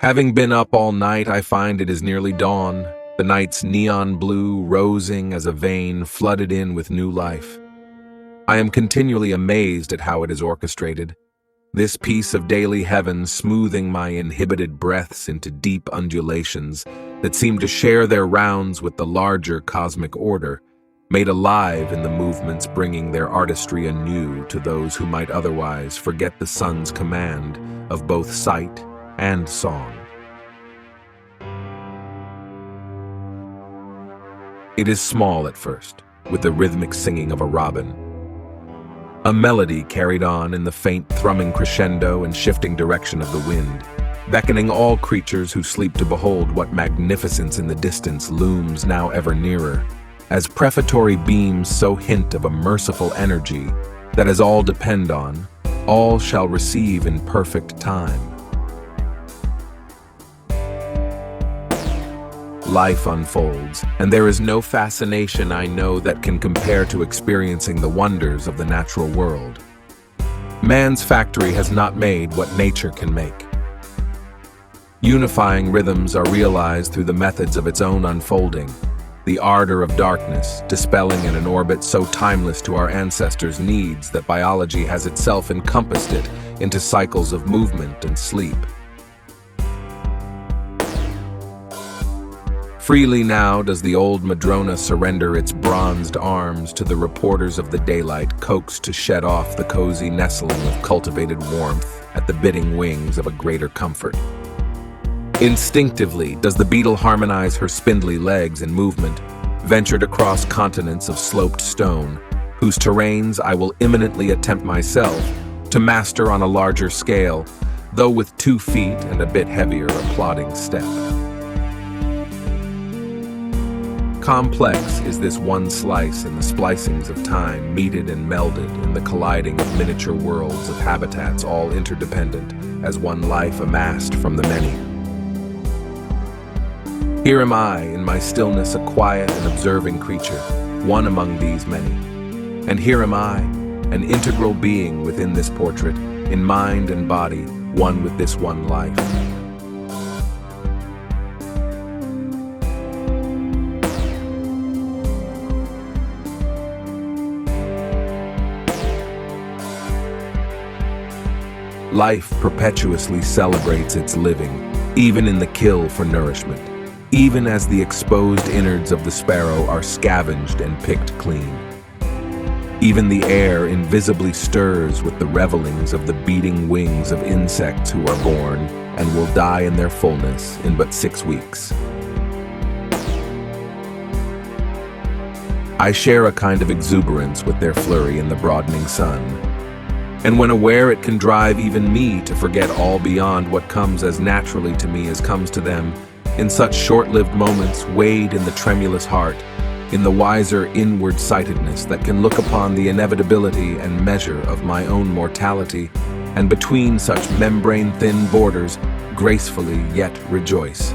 Having been up all night, I find it is nearly dawn, the night's neon blue rosing as a vein flooded in with new life. I am continually amazed at how it is orchestrated, this piece of daily heaven smoothing my inhibited breaths into deep undulations that seem to share their rounds with the larger cosmic order, made alive in the movements bringing their artistry anew to those who might otherwise forget the sun's command of both sight and song. It is small at first, with the rhythmic singing of a robin. A melody carried on in the faint thrumming crescendo and shifting direction of the wind, beckoning all creatures who sleep to behold what magnificence in the distance looms now ever nearer, as prefatory beams so hint of a merciful energy that as all depend on, all shall receive in perfect time. Life unfolds, and there is no fascination I know that can compare to experiencing the wonders of the natural world. Man's factory has not made what nature can make. Unifying rhythms are realized through the methods of its own unfolding, the ardor of darkness dispelling in an orbit so timeless to our ancestors' needs that biology has itself encompassed it into cycles of movement and sleep. Freely now does the old Madrona surrender its bronzed arms to the reporters of the daylight, coaxed to shed off the cozy nestling of cultivated warmth at the bidding wings of a greater comfort. Instinctively does the beetle harmonize her spindly legs in movement, ventured across continents of sloped stone, whose terrains I will imminently attempt myself to master on a larger scale, though with 2 feet and a bit heavier a plodding step. Complex is this one slice in the splicings of time, meted and melded in the colliding of miniature worlds of habitats all interdependent, as one life amassed from the many. Here am I, in my stillness, a quiet and observing creature, one among these many. And here am I, an integral being within this portrait, in mind and body, one with this one life. Life perpetuously celebrates its living, even in the kill for nourishment, even as the exposed innards of the sparrow are scavenged and picked clean. Even the air invisibly stirs with the revelings of the beating wings of insects who are born and will die in their fullness in but 6 weeks. I share a kind of exuberance with their flurry in the broadening sun. And when aware it can drive even me to forget all beyond what comes as naturally to me as comes to them, in such short-lived moments weighed in the tremulous heart, in the wiser inward-sightedness that can look upon the inevitability and measure of my own mortality, and between such membrane-thin borders, gracefully yet rejoice.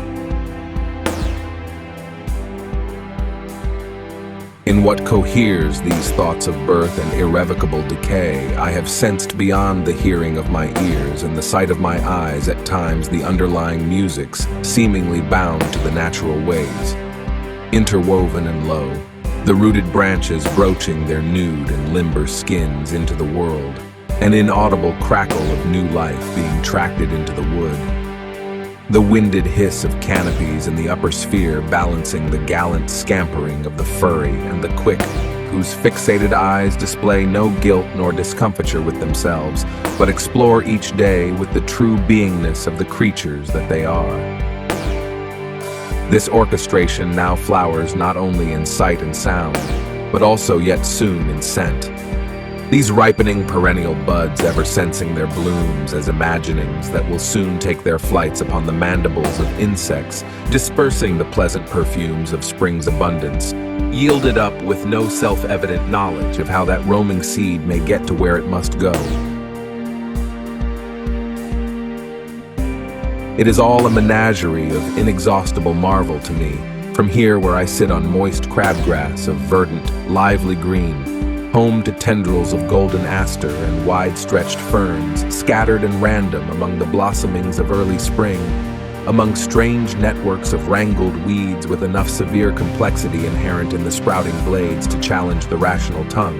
In what coheres these thoughts of birth and irrevocable decay, I have sensed beyond the hearing of my ears and the sight of my eyes at times the underlying musics, seemingly bound to the natural ways. Interwoven and low, the rooted branches broaching their nude and limber skins into the world, an inaudible crackle of new life being tracted into the wood. The winded hiss of canopies in the upper sphere balancing the gallant scampering of the furry and the quick, whose fixated eyes display no guilt nor discomfiture with themselves, but explore each day with the true beingness of the creatures that they are. This orchestration now flowers not only in sight and sound, but also yet soon in scent. These ripening perennial buds ever sensing their blooms as imaginings that will soon take their flights upon the mandibles of insects, dispersing the pleasant perfumes of spring's abundance, yielded up with no self-evident knowledge of how that roaming seed may get to where it must go. It is all a menagerie of inexhaustible marvel to me, from here where I sit on moist crabgrass of verdant, lively green, home to tendrils of golden aster and wide-stretched ferns, scattered and random among the blossomings of early spring, among strange networks of wrangled weeds with enough severe complexity inherent in the sprouting blades to challenge the rational tongue.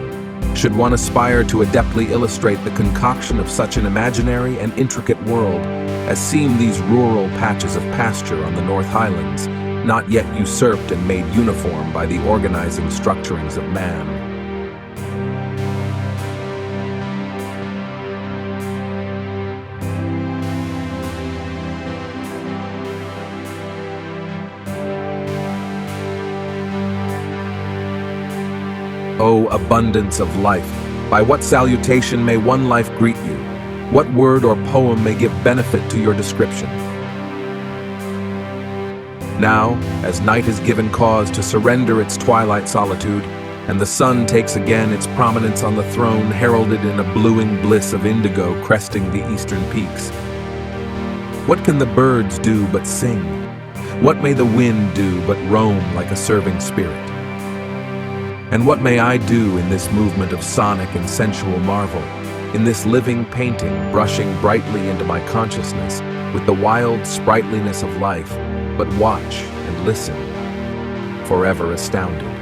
Should one aspire to adeptly illustrate the concoction of such an imaginary and intricate world as seem these rural patches of pasture on the North Highlands, not yet usurped and made uniform by the organizing structurings of man. O abundance of life, by what salutation may one life greet you? What word or poem may give benefit to your description? Now, as night has given cause to surrender its twilight solitude, and the sun takes again its prominence on the throne heralded in a bluing bliss of indigo cresting the eastern peaks, what can the birds do but sing? What may the wind do but roam like a serving spirit? And what may I do in this movement of sonic and sensual marvel, in this living painting brushing brightly into my consciousness with the wild sprightliness of life, but watch and listen, forever astounded.